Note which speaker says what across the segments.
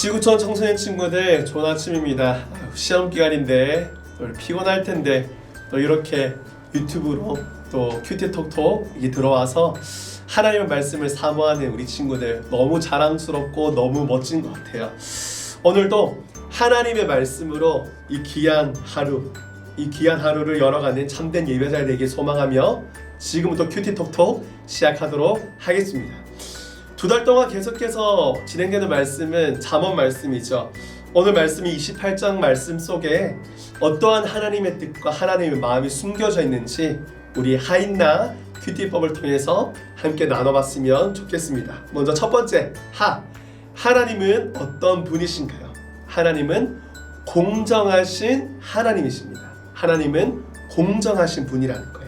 Speaker 1: 지구촌 청소년 친구들, 좋은 아침입니다. 시험 기간인데 또 피곤할 텐데 또 이렇게 유튜브로 또 큐티톡톡 이게 들어와서 하나님의 말씀을 사모하는 우리 친구들, 너무 자랑스럽고 너무 멋진 것 같아요. 오늘도 하나님의 말씀으로 이 귀한 하루를 열어가는 참된 예배자 되길 소망하며 지금부터 큐티톡톡 시작하도록 하겠습니다. 2달 동안 계속해서 진행되는 말씀은 잠언 말씀이죠. 오늘 말씀이 28장 말씀 속에 어떠한 하나님의 뜻과 하나님의 마음이 숨겨져 있는지 우리 하인나 큐티법을 통해서 함께 나눠봤으면 좋겠습니다. 먼저 첫 번째, 하나님은 어떤 분이신가요? 하나님은 공정하신 하나님이십니다. 하나님은 공정하신 분이라는 거예요.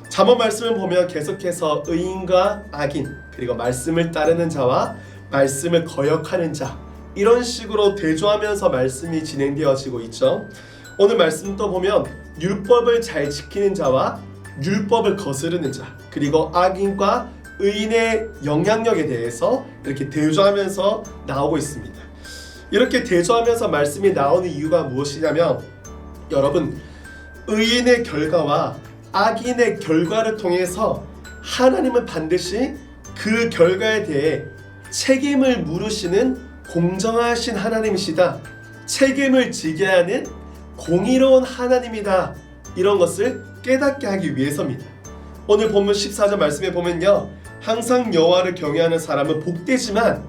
Speaker 1: 잠언 말씀을 보면 계속해서 의인과 악인, 그리고 말씀을 따르는 자와 말씀을 거역하는 자, 이런 식으로 대조하면서 말씀이 진행되어지고 있죠. 오늘 말씀도 보면 율법을 잘 지키는 자와 율법을 거스르는 자, 그리고 악인과 의인의 영향력에 대해서 이렇게 대조하면서 나오고 있습니다. 이렇게 대조하면서 말씀이 나오는 이유가 무엇이냐면, 여러분, 의인의 결과와 악인의 결과를 통해서 하나님은 반드시 그 결과에 대해 책임을 물으시는 공정하신 하나님이시다, 책임을 지게 하는 공의로운 하나님이다, 이런 것을 깨닫게 하기 위해서입니다. 오늘 본문 14절 말씀에 보면요, 항상 여호와를 경외하는 사람은 복되지만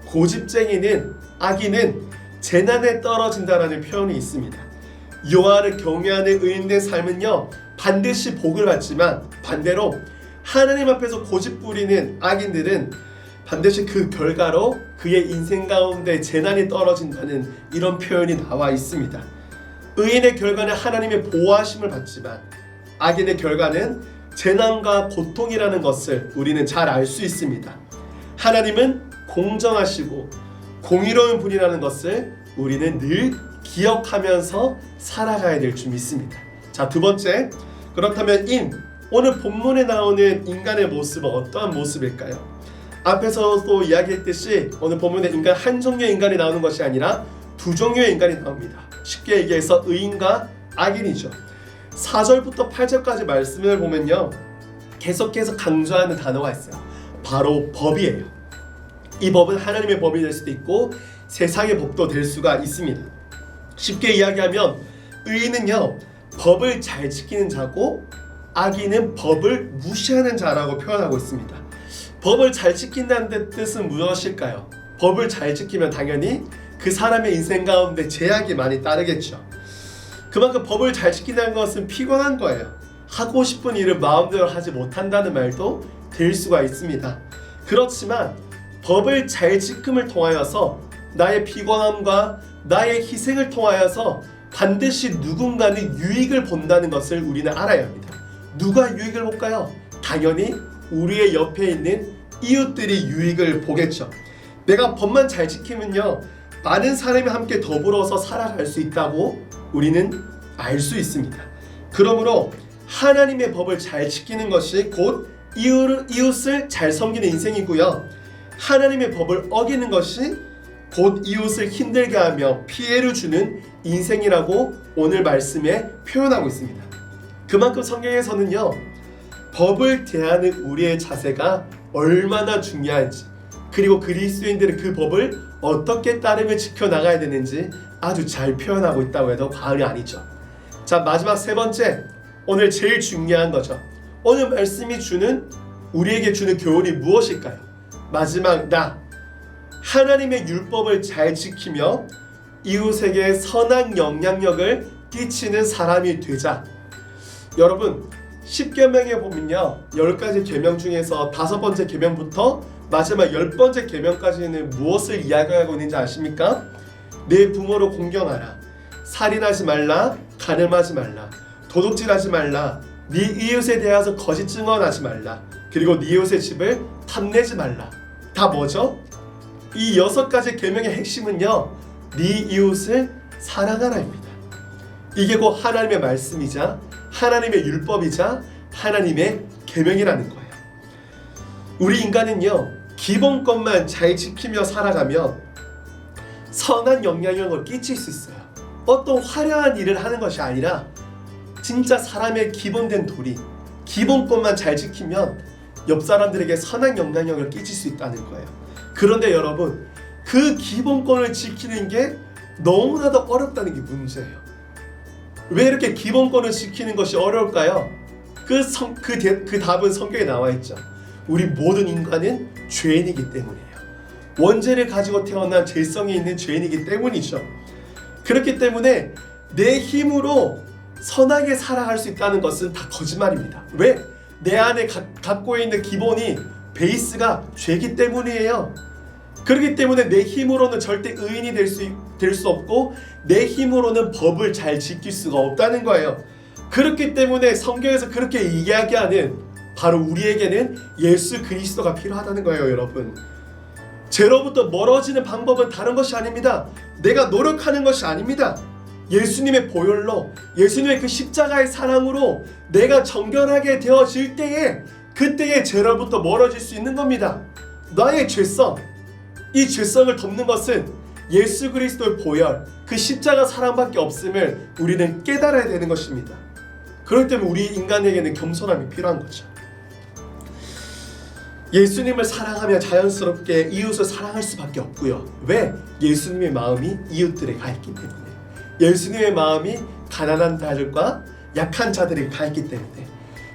Speaker 1: 고집쟁이는, 악인은 재난에 떨어진다라는 표현이 있습니다. 여호와를 경외하는 의인의 삶은요 반드시 복을 받지만, 반대로 하나님 앞에서 고집 부리는 악인들은 반드시 그 결과로 그의 인생 가운데 재난이 떨어진다는 이런 표현이 나와 있습니다. 의인의 결과는 하나님의 보호하심을 받지만 악인의 결과는 재난과 고통이라는 것을 우리는 잘 알 수 있습니다. 하나님은 공정하시고 공의로운 분이라는 것을 우리는 늘 기억하면서 살아가야 될 줄 믿습니다. 자, 두 번째, 그렇다면 오늘 본문에 나오는 인간의 모습은 어떠한 모습일까요? 앞에서도 이야기했듯이 오늘 본문에 인간 한 종류의 인간이 나오는 것이 아니라 두 종류의 인간이 나옵니다. 쉽게 얘기해서 의인과 악인이죠. 4절부터 8절까지 말씀을 보면요, 계속해서 강조하는 단어가 있어요. 바로 법이에요. 이 법은 하나님의 법이 될 수도 있고 세상의 법도 될 수가 있습니다. 쉽게 이야기하면 의인은요 법을 잘 지키는 자고, 악인은 법을 무시하는 자라고 표현하고 있습니다. 법을 잘 지킨다는 뜻은 무엇일까요? 법을 잘 지키면 당연히 그 사람의 인생 가운데 제약이 많이 따르겠죠. 그만큼 법을 잘 지킨다는 것은 피곤한 거예요. 하고 싶은 일을 마음대로 하지 못한다는 말도 될 수가 있습니다. 그렇지만 법을 잘 지킴을 통하여서 나의 피곤함과 나의 희생을 통하여서 반드시 누군가는 유익을 본다는 것을 우리는 알아야 합니다. 누가 유익을 볼까요? 당연히 우리의 옆에 있는 이웃들이 유익을 보겠죠. 내가 법만 잘 지키면요 많은 사람이 함께 더불어서 살아갈 수 있다고 우리는 알 수 있습니다. 그러므로 하나님의 법을 잘 지키는 것이 곧 이웃을 잘 섬기는 인생이고요, 하나님의 법을 어기는 것이 곧 이웃을 힘들게 하며 피해를 주는 인생이라고 오늘 말씀에 표현하고 있습니다. 그만큼 성경에서는요 법을 대하는 우리의 자세가 얼마나 중요한지, 그리고 그리스도인들은 그 법을 어떻게 따르며 지켜나가야 되는지 아주 잘 표현하고 있다고 해도 과언이 아니죠. 자, 마지막 세 번째, 오늘 제일 중요한 거죠. 오늘 말씀이 우리에게 주는 교훈이 무엇일까요? 마지막, 하나님의 율법을 잘 지키며 이웃에게 선한 영향력을 끼치는 사람이 되자. 여러분, 10계명에 보면요 10가지 계명 중에서 5번째 계명부터 마지막 10번째 계명까지는 무엇을 이야기하고 있는지 아십니까? 내 부모를 공경하라, 살인하지 말라, 간음하지 말라, 도둑질하지 말라, 네 이웃에 대해서 거짓 증언하지 말라, 그리고 네 이웃의 집을 탐내지 말라. 다 뭐죠? 이 6가지 계명의 핵심은요 네 이웃을 사랑하라입니다. 이게 곧 하나님의 말씀이자 하나님의 율법이자 하나님의 계명이라는 거예요. 우리 인간은요 기본것만 잘 지키며 살아가면 선한 영향력을 끼칠 수 있어요. 어떤 화려한 일을 하는 것이 아니라 진짜 사람의 기본된 도리, 기본권만 잘 지키면 옆 사람들에게 선한 영향력을 끼칠 수 있다는 거예요. 그런데 여러분, 그 기본권을 지키는 게 너무나도 어렵다는 게 문제예요. 왜 이렇게 기본권을 지키는 것이 어려울까요? 그 답은 성경에 나와 있죠. 우리 모든 인간은 죄인이기 때문이에요. 원죄를 가지고 태어난 죄성이 있는 죄인이기 때문이죠. 그렇기 때문에 내 힘으로 선하게 살아갈 수 있다는 것은 다 거짓말입니다. 왜? 내 안에 갖고 있는 기본이 베이스가 죄이기 때문이에요. 그렇기 때문에 내 힘으로는 절대 의인이 될 수 없고 내 힘으로는 법을 잘 지킬 수가 없다는 거예요. 그렇기 때문에 성경에서 그렇게 이야기하는 바로 우리에게는 예수 그리스도가 필요하다는 거예요, 여러분. 죄로부터 멀어지는 방법은 다른 것이 아닙니다. 내가 노력하는 것이 아닙니다. 예수님의 보혈로, 예수님의 그 십자가의 사랑으로 내가 정결하게 되어질 때에 그때의 죄로부터 멀어질 수 있는 겁니다. 나의 죄성, 이 죄성을 덮는 것은 예수 그리스도의 보혈, 그 십자가 사랑밖에 없음을 우리는 깨달아야 되는 것입니다. 그렇기 때문에 우리 인간에게는 겸손함이 필요한 거죠. 예수님을 사랑하며 자연스럽게 이웃을 사랑할 수밖에 없고요. 왜? 예수님의 마음이 이웃들에 가 있기 때문에. 예수님의 마음이 가난한 자들과 약한 자들에게 가 있기 때문에.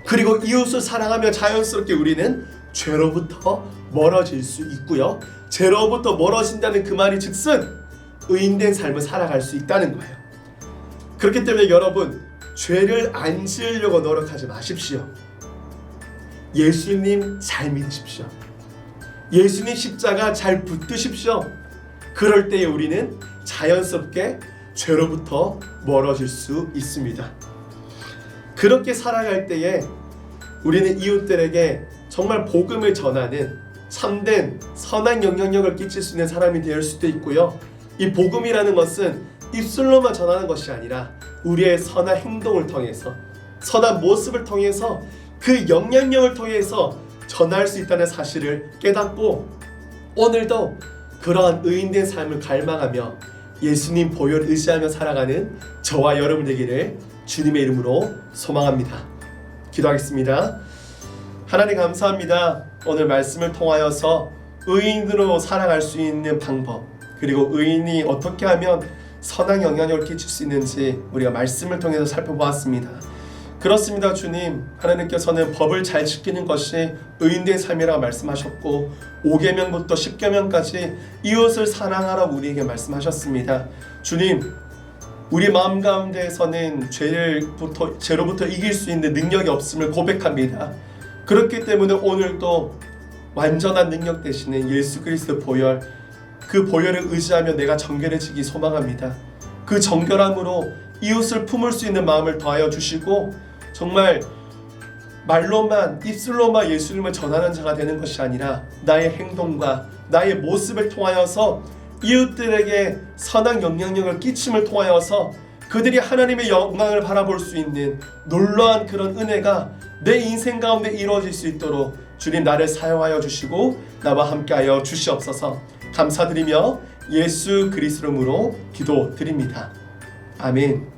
Speaker 1: 그리고 이웃을 사랑하며 자연스럽게 우리는 죄로부터 멀어질 수 있고요. 죄로부터 멀어진다는 그 말이 즉슨 의인된 삶을 살아갈 수 있다는 거예요. 그렇기 때문에 여러분, 죄를 안 지으려고 노력하지 마십시오. 예수님 잘 믿으십시오. 예수님 십자가 잘 붙드십시오. 그럴 때에 우리는 자연스럽게 죄로부터 멀어질 수 있습니다. 그렇게 살아갈 때에 우리는 이웃들에게 정말 복음을 전하는 참된 선한 영향력을 끼칠 수 있는 사람이 될 수도 있고요. 이 복음이라는 것은 입술로만 전하는 것이 아니라 우리의 선한 행동을 통해서, 선한 모습을 통해서, 그 영향력을 통해서 전할 수 있다는 사실을 깨닫고 오늘도 그러한 의인된 삶을 갈망하며 예수님 보혈 의지하며 살아가는 저와 여러분 되기를 주님의 이름으로 소망합니다. 기도하겠습니다. 하나님 감사합니다. 오늘 말씀을 통하여서 의인으로 살아갈 수 있는 방법, 그리고 의인이 어떻게 하면 선한 영향력을 끼칠 수 있는지 우리가 말씀을 통해서 살펴보았습니다. 그렇습니다. 주님, 하나님께서는 법을 잘 지키는 것이 의인된 삶이라고 말씀하셨고 5계명부터 10계명까지 이웃을 사랑하라고 우리에게 말씀하셨습니다. 주님, 우리 마음 가운데에서는 죄로부터 이길 수 있는 능력이 없음을 고백합니다. 그렇기 때문에 오늘도 완전한 능력 되시는 예수 그리스도 보혈, 그 보혈을 의지하며 내가 정결해지기 소망합니다. 그 정결함으로 이웃을 품을 수 있는 마음을 더하여 주시고 정말 말로만, 입술로만 예수님을 전하는 자가 되는 것이 아니라 나의 행동과 나의 모습을 통하여서 이웃들에게 선한 영향력을 끼침을 통하여서 그들이 하나님의 영광을 바라볼 수 있는 놀라운 그런 은혜가 내 인생 가운데 이루어질 수 있도록 주님 나를 사용하여 주시고 나와 함께하여 주시옵소서. 감사드리며 예수 그리스도 이름으로 기도드립니다. 아멘.